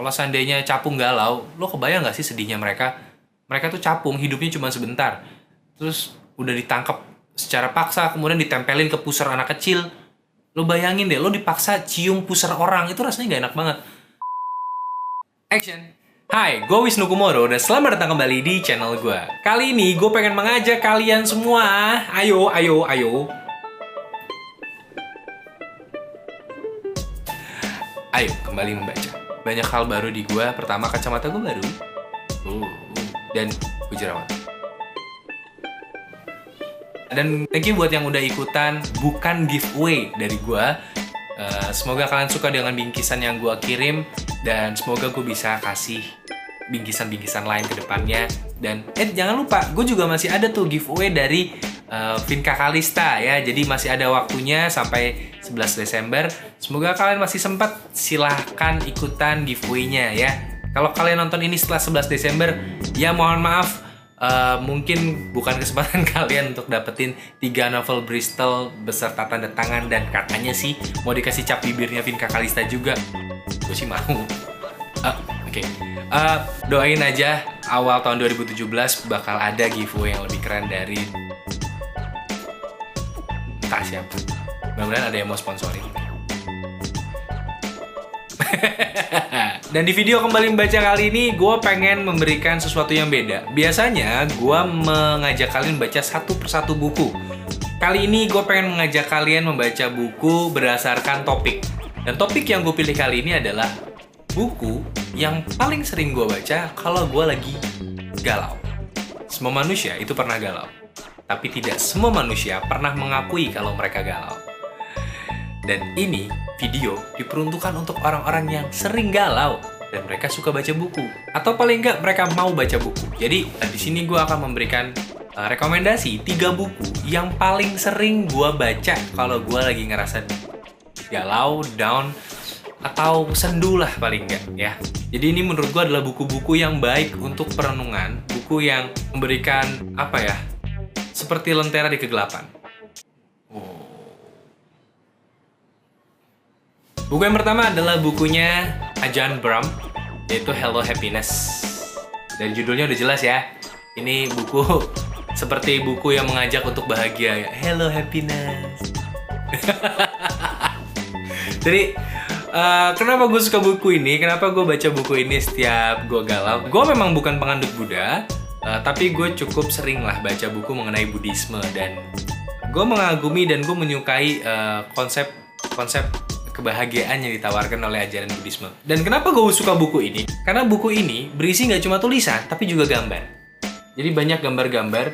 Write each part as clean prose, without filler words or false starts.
Kalau seandainya capung galau, lo kebayang gak sih sedihnya mereka? Mereka tuh capung, hidupnya cuma sebentar. Terus udah ditangkap secara paksa, kemudian ditempelin ke pusar anak kecil. Lo bayangin deh, lo dipaksa cium pusar orang, itu rasanya gak enak banget. Action! Hai, gue Wisnu Kumoro dan selamat datang kembali di channel gue. Kali ini gue pengen mengajak kalian semua, ayo. Ayo kembali membaca. Banyak hal baru di gue. Pertama, kacamata gue baru. Dan gue jerawat. Dan thank you buat yang udah ikutan bukan giveaway dari gue. Semoga kalian suka dengan bingkisan yang gue kirim. Dan semoga gue bisa kasih bingkisan-bingkisan lain ke depannya. Dan jangan lupa, gue juga masih ada tuh giveaway dari Vinka Kalista ya. Jadi masih ada waktunya sampai 11 Desember. Semoga kalian masih sempat, silahkan ikutan giveaway-nya ya. Kalau kalian nonton ini setelah 11 Desember, ya mohon maaf, mungkin bukan kesempatan kalian untuk dapetin 3 novel Bristol beserta tanda tangan, dan katanya sih mau dikasih cap bibirnya Vinka Kalista juga. Gue sih mau. Oke. Doain aja awal tahun 2017 bakal ada giveaway yang lebih keren dari entah siapa. Mudah-mudahan ada yang mau sponsorin. Dan di video kembali membaca kali ini, gue pengen memberikan sesuatu yang beda. Biasanya gue mengajak kalian baca satu persatu buku. Kali ini gue pengen mengajak kalian membaca buku berdasarkan topik. Dan topik yang gue pilih kali ini adalah buku yang paling sering gue baca kalau gue lagi galau. Semua manusia itu pernah galau, tapi tidak semua manusia pernah mengakui kalau mereka galau. Dan ini video diperuntukkan untuk orang-orang yang sering galau dan mereka suka baca buku, atau paling enggak mereka mau baca buku. Jadi di sini gue akan memberikan rekomendasi 3 buku yang paling sering gue baca kalau gue lagi ngerasa galau, down, atau sendu lah paling enggak ya. Jadi ini menurut gue adalah buku-buku yang baik untuk perenungan, buku yang memberikan seperti lentera di kegelapan. Buku yang pertama adalah bukunya Ajahn Brahm, yaitu Hello Happiness. Dari judulnya udah jelas ya, ini buku seperti buku yang mengajak untuk bahagia ya. Hello Happiness. Jadi kenapa gue suka buku ini? Kenapa gue baca buku ini setiap gue galau? Gue memang bukan pengandut Buddha, tapi gue cukup sering lah baca buku mengenai Buddhisme, dan gue mengagumi dan gue menyukai konsep kebahagiaan yang ditawarkan oleh ajaran Buddhisme. Dan kenapa gue suka buku ini? Karena buku ini berisi nggak cuma tulisan, tapi juga gambar. Jadi banyak gambar-gambar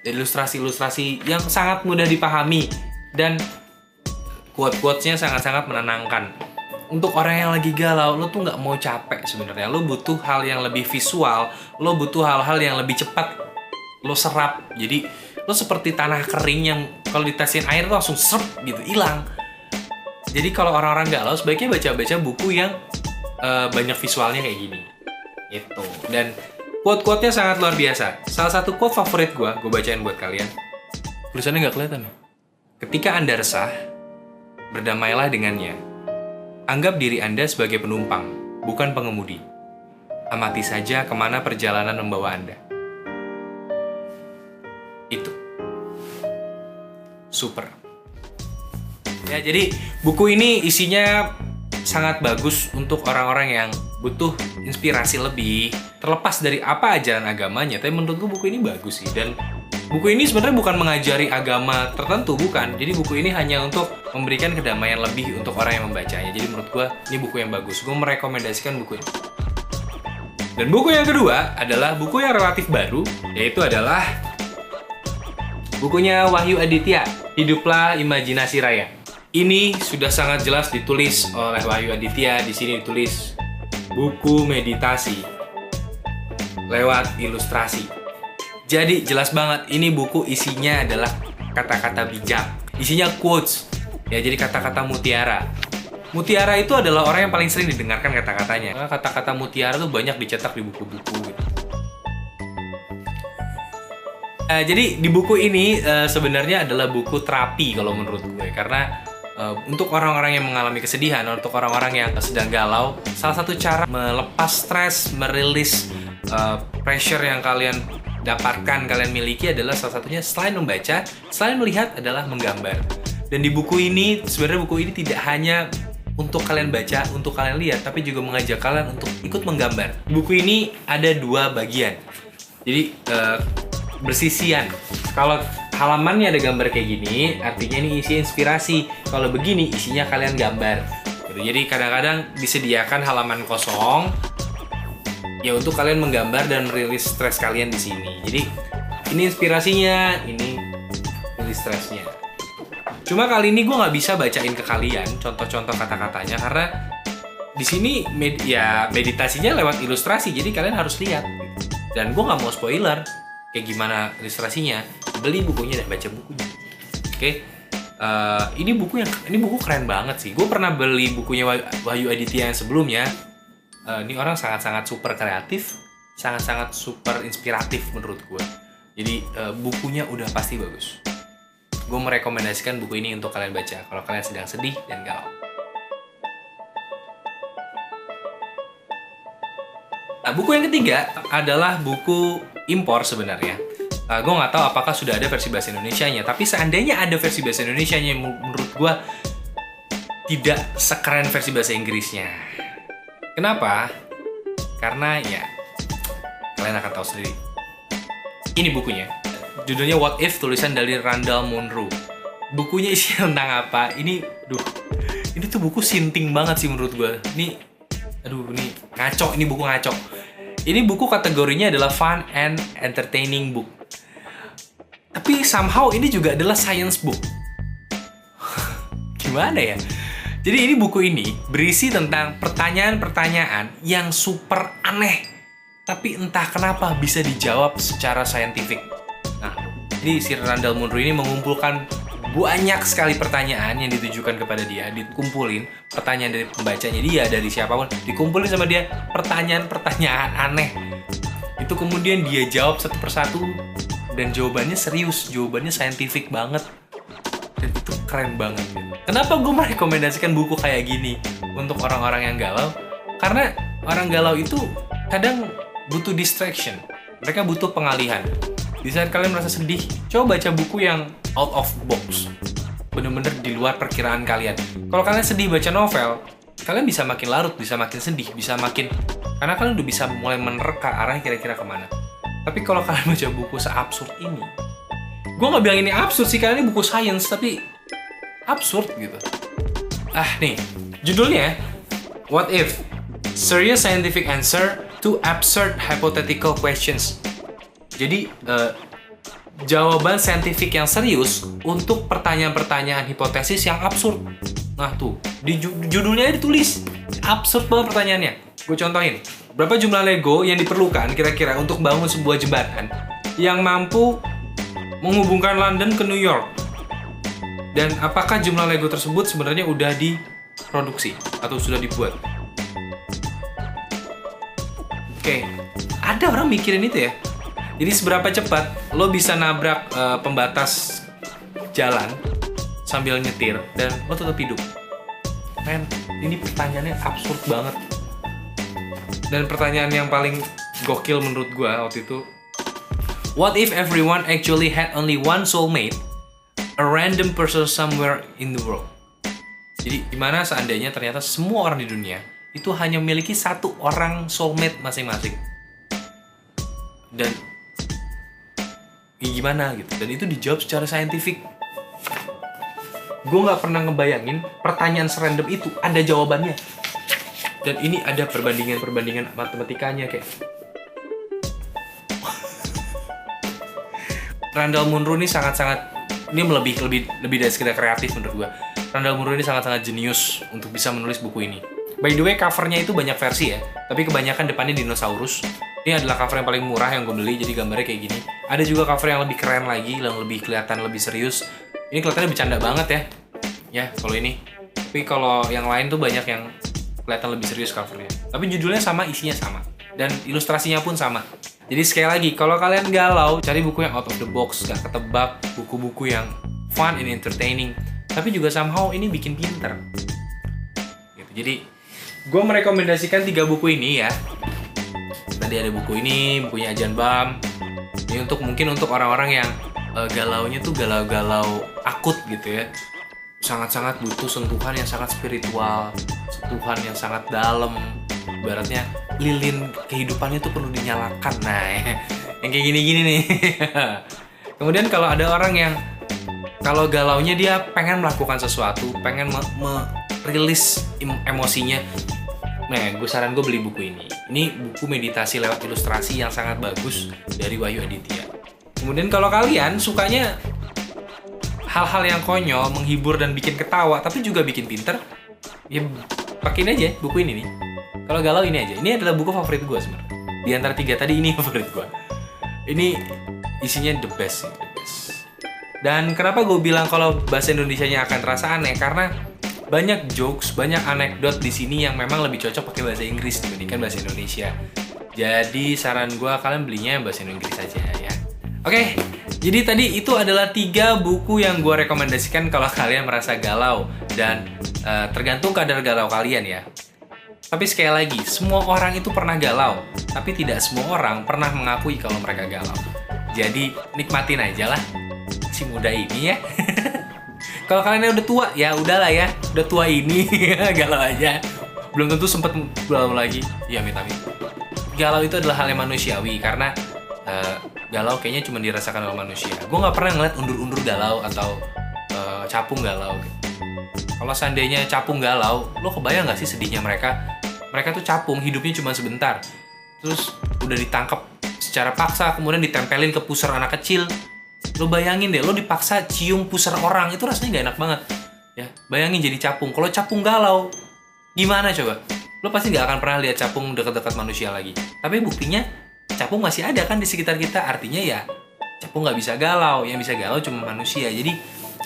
dan ilustrasi-ilustrasi yang sangat mudah dipahami, dan quote-quotesnya sangat-sangat menenangkan. Untuk orang yang lagi galau, lo tuh nggak mau capek sebenarnya. Lo butuh hal yang lebih visual, lo butuh hal-hal yang lebih cepat lo serap. Jadi lo seperti tanah kering yang kalau ditasin air tuh langsung serp gitu, hilang. Jadi kalau orang-orang galau, sebaiknya baca-baca buku yang banyak visualnya kayak gini. Itu. Dan quote-quote-nya sangat luar biasa. Salah satu quote favorit gue bacain buat kalian. Tulisannya nggak kelihatan ya? Ketika Anda resah, berdamailah dengannya. Anggap diri Anda sebagai penumpang, bukan pengemudi. Amati saja kemana perjalanan membawa Anda. Itu. Super. Ya, jadi buku ini isinya sangat bagus untuk orang-orang yang butuh inspirasi lebih, terlepas dari apa ajaran agamanya. Tapi menurutku buku ini bagus sih. Dan buku ini sebenarnya bukan mengajari agama tertentu, bukan. Jadi buku ini hanya untuk memberikan kedamaian lebih untuk orang yang membacanya. Jadi menurut gue ini buku yang bagus. Gue merekomendasikan buku ini. Dan buku yang kedua adalah buku yang relatif baru, yaitu adalah bukunya Wahyu Aditya, Hiduplah Imajinasi Raya. Ini sudah sangat jelas ditulis oleh Wahyu Aditya. Di sini ditulis buku meditasi lewat ilustrasi. Jadi jelas banget, ini buku isinya adalah kata-kata bijak. Isinya quotes. Ya, jadi kata-kata mutiara. Mutiara itu adalah orang yang paling sering didengarkan kata-katanya. Karena kata-kata mutiara tuh banyak dicetak di buku-buku gitu. Jadi di buku ini sebenarnya adalah buku terapi kalau menurut gue. Karena Untuk orang-orang yang mengalami kesedihan, untuk orang-orang yang sedang galau, salah satu cara melepas stres, merilis pressure yang kalian dapatkan, kalian miliki adalah salah satunya selain membaca, selain melihat adalah menggambar. Dan di buku ini, sebenarnya buku ini tidak hanya untuk kalian baca, untuk kalian lihat, tapi juga mengajak kalian untuk ikut menggambar. Buku ini ada 2 bagian. Jadi bersisian. Kalau halamannya ada gambar kayak gini, artinya ini isi inspirasi. Kalau begini, isinya kalian gambar. Jadi kadang-kadang disediakan halaman kosong ya untuk kalian menggambar dan merilis stres kalian di sini. Jadi ini inspirasinya, ini rilis stresnya. Cuma kali ini gue nggak bisa bacain ke kalian contoh-contoh kata-katanya karena di sini meditasinya lewat ilustrasi, jadi kalian harus lihat. Dan gue nggak mau spoiler kayak gimana ilustrasinya. Beli bukunya dan baca bukunya. Oke. Ini buku keren banget sih. Gue pernah beli bukunya Wahyu Aditya yang sebelumnya. Ini orang sangat-sangat super kreatif, sangat-sangat super inspiratif menurut gue. Jadi bukunya udah pasti bagus. Gue merekomendasikan buku ini untuk kalian baca kalau kalian sedang sedih dan galau. Nah, buku yang ketiga adalah buku impor sebenarnya. Gue nggak tahu apakah sudah ada versi bahasa Indonesianya, tapi seandainya ada versi bahasa Indonesianya, menurut gue tidak sekeren versi bahasa Inggrisnya. Kenapa? Karena ya kalian akan tahu sendiri. Ini bukunya. Judulnya What If, tulisan dari Randall Munroe. Bukunya isinya tentang apa? Ini tuh buku sinting banget sih menurut gue. Ini ngaco, ini buku ngaco. Ini buku kategorinya adalah fun and entertaining book. Tapi somehow ini juga adalah science book. Gimana ya? Jadi ini buku ini berisi tentang pertanyaan-pertanyaan yang super aneh. Tapi entah kenapa bisa dijawab secara saintifik. Nah, jadi si Randall Munroe ini mengumpulkan banyak sekali pertanyaan yang ditujukan kepada dia, dikumpulin pertanyaan dari pembacanya dia, dari siapapun, dikumpulin sama dia pertanyaan-pertanyaan aneh. Itu kemudian dia jawab satu persatu dan jawabannya serius, jawabannya saintifik banget. Dan itu keren banget. Kenapa gue merekomendasikan buku kayak gini untuk orang-orang yang galau? Karena orang galau itu kadang butuh distraction. Mereka butuh pengalihan. Di saat kalian merasa sedih, coba baca buku yang out of box. Bener-bener di luar perkiraan kalian. Kalau kalian sedih baca novel, kalian bisa makin larut, bisa makin sedih, bisa makin... Karena kalian udah bisa mulai menerka arahnya kira-kira kemana. Tapi kalau kalian baca buku seabsurd ini, gue nggak bilang ini absurd sih, karena ini buku science, tapi absurd gitu. Nih, judulnya What If? Serious Scientific Answer to Absurd Hypothetical Questions. Jadi, jawaban saintifik yang serius untuk pertanyaan-pertanyaan hipotesis yang absurd. Nah tuh, di judulnya ditulis absurd banget pertanyaannya. Gue contohin, berapa jumlah Lego yang diperlukan kira-kira untuk bangun sebuah jembatan yang mampu menghubungkan London ke New York? Dan apakah jumlah Lego tersebut sebenarnya udah diproduksi atau sudah dibuat? Oke, ada orang mikirin itu ya. Jadi seberapa cepat lo bisa nabrak pembatas jalan sambil nyetir dan lo tetap hidup? Men, ini pertanyaannya absurd banget. Dan pertanyaan yang paling gokil menurut gue waktu itu, what if everyone actually had only one soulmate, a random person somewhere in the world? Jadi gimana seandainya ternyata semua orang di dunia itu hanya memiliki satu orang soulmate masing-masing? Dan gimana gitu, dan itu dijawab secara saintifik. Gue nggak pernah ngebayangin pertanyaan serandom itu ada jawabannya, dan ini ada perbandingan matematikanya kayak. Randall Munroe ini sangat-sangat, ini lebih dari sekedar kreatif menurut gue. Randall Munroe ini sangat-sangat jenius untuk bisa menulis buku ini. By the way, covernya itu banyak versi ya, tapi kebanyakan depannya dinosaurus. Ini adalah cover yang paling murah yang gue beli, jadi gambarnya kayak gini. Ada juga cover yang lebih keren lagi, yang lebih kelihatan lebih serius. Ini kelihatannya bercanda banget ya. Ya, kalau ini. Tapi kalau yang lain tuh banyak yang kelihatan lebih serius covernya. Tapi judulnya sama, isinya sama. Dan ilustrasinya pun sama. Jadi sekali lagi, kalau kalian galau, cari buku yang out of the box, gak ketebak, buku-buku yang fun and entertaining. tapi juga somehow ini bikin pinter. Gitu. Jadi gue merekomendasikan 3 buku ini ya. Tadi ada buku ini, bukunya Ajahn Brahm. Ini mungkin untuk orang-orang yang galaunya tuh galau-galau akut gitu ya. Sangat-sangat butuh sentuhan yang sangat spiritual, sentuhan yang sangat dalam. Ibaratnya lilin kehidupannya tuh perlu dinyalakan. Nah, yang kayak gini-gini nih. Kemudian kalau ada orang yang kalau galaunya dia pengen melakukan sesuatu, pengen merilis emosinya. Nah, saran gue beli buku ini. Ini buku meditasi lewat ilustrasi yang sangat bagus dari Wahyu Aditya. Kemudian kalau kalian sukanya hal-hal yang konyol, menghibur dan bikin ketawa, tapi juga bikin pinter, ya pakein aja buku ini nih. Kalau galau ini aja. Ini adalah buku favorit gue sebenarnya. Di antara 3 tadi ini favorit gue. Ini isinya the best sih, the best. Dan kenapa gue bilang kalau bahasa Indonesianya akan terasa aneh? Karena banyak jokes, banyak anekdot di sini yang memang lebih cocok pakai bahasa Inggris dibandingkan bahasa Indonesia. Jadi saran gue kalian belinya bahasa Inggris aja ya. Oke, jadi tadi itu adalah 3 buku yang gue rekomendasikan kalau kalian merasa galau. Dan tergantung kadar galau kalian ya. Tapi sekali lagi, semua orang itu pernah galau. Tapi tidak semua orang pernah mengakui kalau mereka galau. Jadi nikmatin aja lah si muda ini ya. Kalau kalian udah tua, ya udahlah ya. Udah tua ini, galau aja. Belum tentu sempet galau lagi. Ya amit-amit. Galau itu adalah hal yang manusiawi. Karena galau kayaknya cuma dirasakan oleh manusia. Gue gak pernah ngeliat undur-undur galau atau capung galau. Kalau seandainya capung galau, lo kebayang gak sih sedihnya mereka? Mereka tuh capung, hidupnya cuma sebentar. Terus udah ditangkap secara paksa, kemudian ditempelin ke pusar anak kecil. Lo bayangin deh, lo dipaksa cium pusar orang, itu rasanya gak enak banget. Ya, bayangin jadi capung. Kalau capung galau, gimana coba? Lo pasti gak akan pernah lihat capung dekat-dekat manusia lagi. Tapi buktinya, capung masih ada kan di sekitar kita. Artinya ya, capung gak bisa galau. Yang bisa galau cuma manusia. Jadi,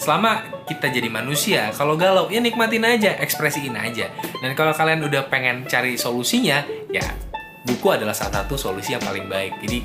selama kita jadi manusia, kalau galau, ya nikmatin aja, ekspresiin aja. Dan kalau kalian udah pengen cari solusinya, ya buku adalah salah satu solusi yang paling baik. Jadi,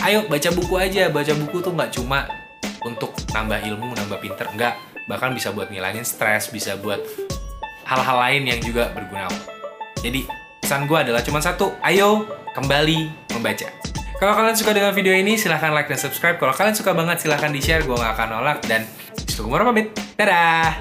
ayo baca buku aja. Baca buku tuh nggak cuma untuk nambah ilmu, nambah pinter, enggak. Bahkan bisa buat ngilangin stres, bisa buat hal-hal lain yang juga berguna. Jadi pesan gue adalah cuma satu, ayo kembali membaca. Kalau kalian suka dengan video ini, silahkan like dan subscribe. Kalau kalian suka banget, silahkan di-share, gue nggak akan nolak. Dan Wisnu Kumoro pamit, dadah!